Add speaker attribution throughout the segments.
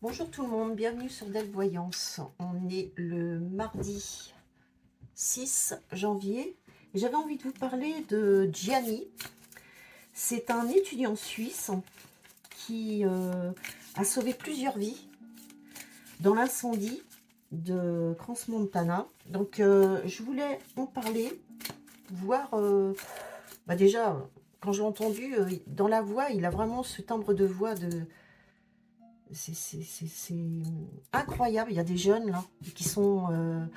Speaker 1: Bonjour tout le monde, bienvenue sur Del Voyance. On est le mardi 6 janvier et j'avais envie de vous parler de Gianni. C'est un étudiant suisse qui a sauvé plusieurs vies dans l'incendie de Crans-Montana. Donc je voulais en parler, voir déjà quand je l'ai entendu dans la voix, il a vraiment ce timbre de voix de... C'est incroyable. Il y a des jeunes là qui sont,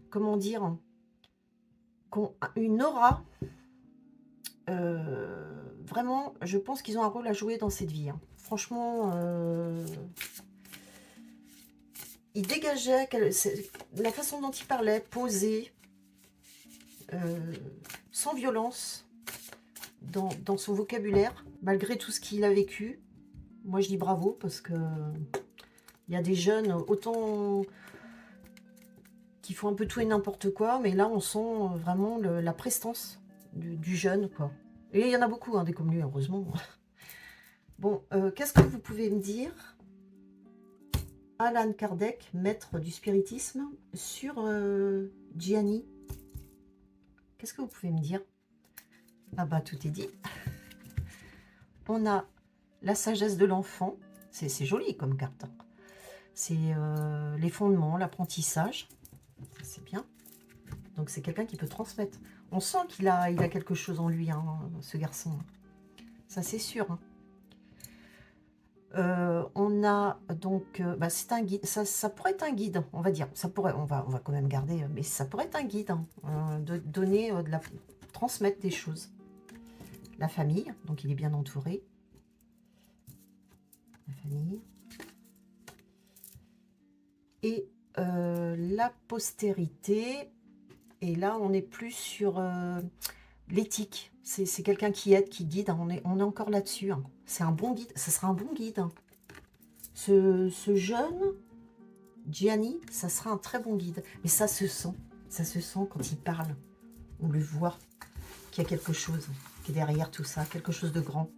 Speaker 1: comment dire, qui ont une aura. Vraiment, je pense qu'ils ont un rôle à jouer dans cette vie. Hein. Franchement, il dégageait la façon dont il parlait, posé, sans violence dans son vocabulaire, malgré tout ce qu'il a vécu. Moi, je dis bravo parce que il y a des jeunes, autant qui font un peu tout et n'importe quoi, mais là, on sent vraiment la prestance du jeune, quoi. Et il y en a beaucoup, hein, des comme lui, heureusement. Bon, qu'est-ce que vous pouvez me dire, Allan Kardec, maître du spiritisme, sur Gianni? Qu'est-ce que vous pouvez me dire? Ah bah, tout est dit. On a la sagesse de l'enfant. C'est joli comme carte. Hein. C'est les fondements, l'apprentissage. C'est bien. Donc c'est quelqu'un qui peut transmettre. On sent qu'il a quelque chose en lui, hein, ce garçon. Ça c'est sûr. Hein. On a donc, c'est un guide. Ça pourrait être un guide, on va dire. Ça pourrait, on va quand même garder, mais ça pourrait être un guide hein, de donner, transmettre des choses. La famille, donc il est bien entouré. La famille. Et la postérité. Et là, on est plus sur l'éthique. C'est quelqu'un qui aide, qui guide. On est encore là-dessus. Hein. C'est un bon guide. Ça sera un bon guide. Hein. Ce jeune Gianni, ça sera un très bon guide. Mais ça se sent. Ça se sent quand il parle. On le voit qu'il y a quelque chose qui est derrière tout ça. Quelque chose de grand.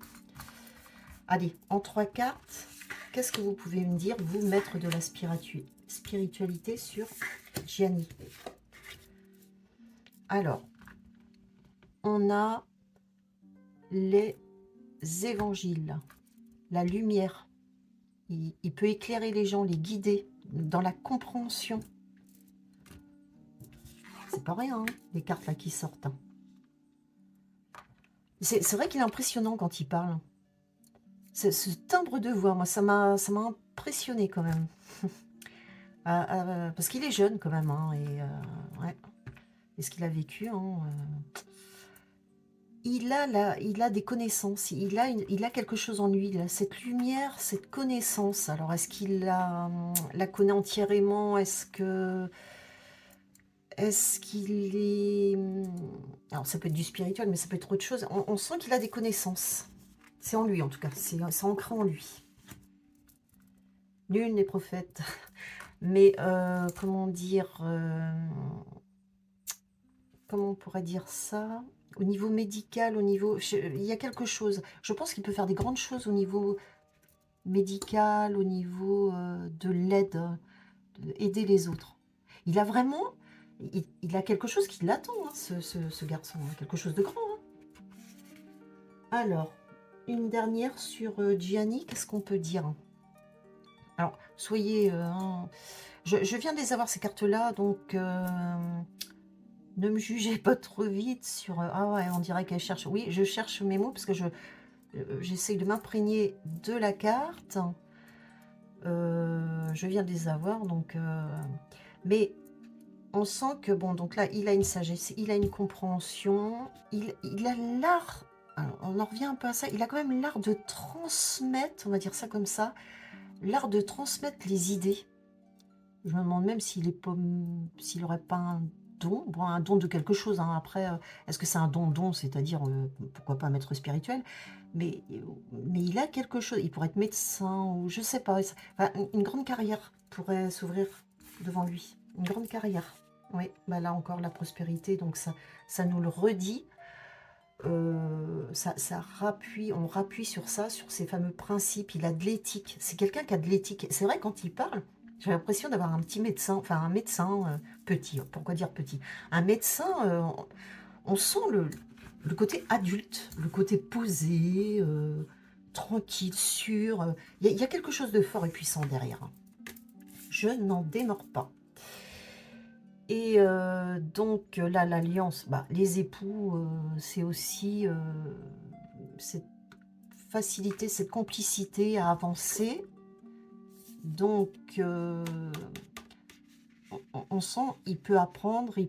Speaker 1: Allez, en 3 cartes, qu'est-ce que vous pouvez me dire, vous, maître de la spiritualité sur Gianni? Alors, on a les évangiles, la lumière. Il peut éclairer les gens, les guider dans la compréhension. C'est pas rien, hein, les cartes là qui sortent. Hein. C'est vrai qu'il est impressionnant quand il parle. Ce timbre de voix, moi, ça m'a impressionné quand même. Parce qu'il est jeune quand même, hein, ouais. Et ce qu'il a vécu, hein, il a des connaissances, il a quelque chose en lui, il a cette lumière, cette connaissance. Alors, est-ce qu'il la connaît entièrement? Est-ce qu'il est... Alors, ça peut être du spirituel, mais ça peut être autre chose. On sent qu'il a des connaissances. C'est en lui, en tout cas. C'est ancré en lui. Nul n'est prophète. Mais, comment dire... comment on pourrait dire ça? Au niveau médical, il y a quelque chose. Je pense qu'il peut faire des grandes choses au niveau médical, au niveau de l'aide, aider les autres. Il a vraiment... Il a quelque chose qui l'attend, hein, ce garçon. Hein, quelque chose de grand. Hein. Alors, une dernière sur Gianni. Qu'est-ce qu'on peut dire? Alors, soyez... je viens de les avoir, ces cartes-là, donc... ne me jugez pas trop vite sur... ah ouais, on dirait qu'elle cherche... Oui, je cherche mes mots parce que j'essaye de m'imprégner de la carte. Je viens de les avoir, donc... mais on sent que, bon, donc là, il a une sagesse, il a une compréhension, il a l'art... On en revient un peu à ça. Il a quand même l'art de transmettre, on va dire ça comme ça, l'art de transmettre les idées. Je me demande même s'il n'aurait pas un don, bon, un don de quelque chose. Hein. Après, est-ce que c'est un don, c'est-à-dire, pourquoi pas un maître spirituel, mais il a quelque chose. Il pourrait être médecin ou je sais pas. Enfin, une grande carrière pourrait s'ouvrir devant lui. Une grande carrière. Oui, bah là encore la prospérité, donc ça nous le redit. on rappuie sur ça, sur ces fameux principes. Il a de l'éthique. C'est quelqu'un qui a de l'éthique. C'est vrai, quand il parle, j'ai l'impression d'avoir un petit médecin, enfin un médecin petit. Pourquoi dire petit? Un médecin, on sent le côté adulte, le côté posé, tranquille, sûr. Il y a quelque chose de fort et puissant derrière, hein. Je n'en démords pas. Et donc là, l'alliance, bah, les époux, c'est aussi cette facilité, cette complicité à avancer. Donc on sent, il peut apprendre, il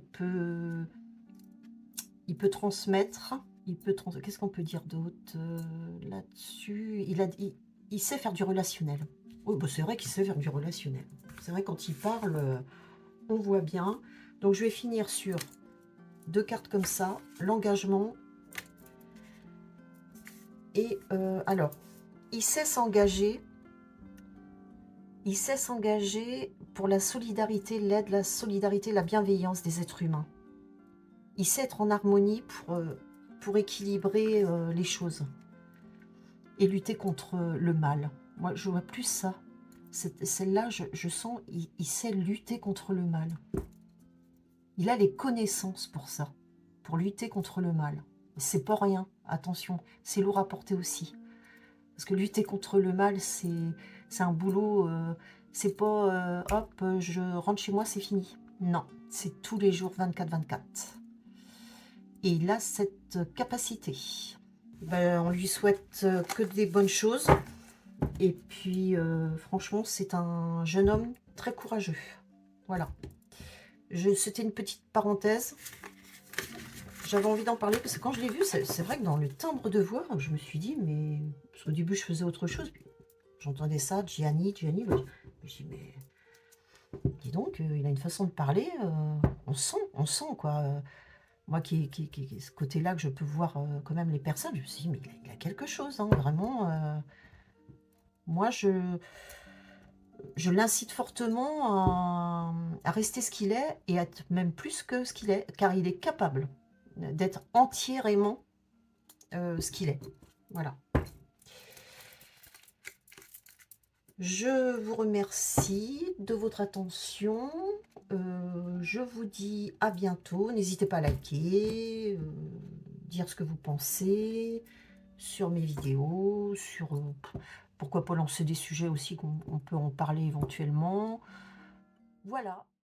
Speaker 1: peut transmettre, qu'est-ce qu'on peut dire d'autre là-dessus? Il sait faire du relationnel. Oui, bah, c'est vrai qu'il sait faire du relationnel. C'est vrai, quand il parle, on voit bien. Donc je vais finir sur 2 cartes comme ça, l'engagement. Et alors, il sait s'engager. Il sait s'engager pour la solidarité, l'aide, la solidarité, la bienveillance des êtres humains. Il sait être en harmonie pour équilibrer les choses et lutter contre le mal. Moi, je vois plus ça. Celle-là, je sens, il sait lutter contre le mal. Il a les connaissances pour ça, pour lutter contre le mal. C'est pas rien, attention, c'est lourd à porter aussi. Parce que lutter contre le mal, c'est un boulot, c'est pas hop, je rentre chez moi, c'est fini. Non, c'est tous les jours 24/24. Et il a cette capacité. Ben, on lui souhaite que des bonnes choses. Et puis, franchement, c'est un jeune homme très courageux. Voilà. C'était une petite parenthèse. J'avais envie d'en parler parce que quand je l'ai vu, c'est vrai que dans le timbre de voix, je me suis dit, mais... Parce qu'au début, je faisais autre chose. Puis j'entendais ça, Gianni. Je me dis, mais dis donc, il a une façon de parler. On sent quoi. Moi, ce côté-là que je peux voir quand même les personnes, je me suis dit, mais il a quelque chose, hein, vraiment. Moi, je l'incite fortement à rester ce qu'il est et à être même plus que ce qu'il est, car il est capable d'être entièrement ce qu'il est. Voilà. Je vous remercie de votre attention. Je vous dis à bientôt. N'hésitez pas à liker, dire ce que vous pensez sur mes vidéos, sur pourquoi pas lancer des sujets aussi qu'on peut en parler éventuellement. Voilà.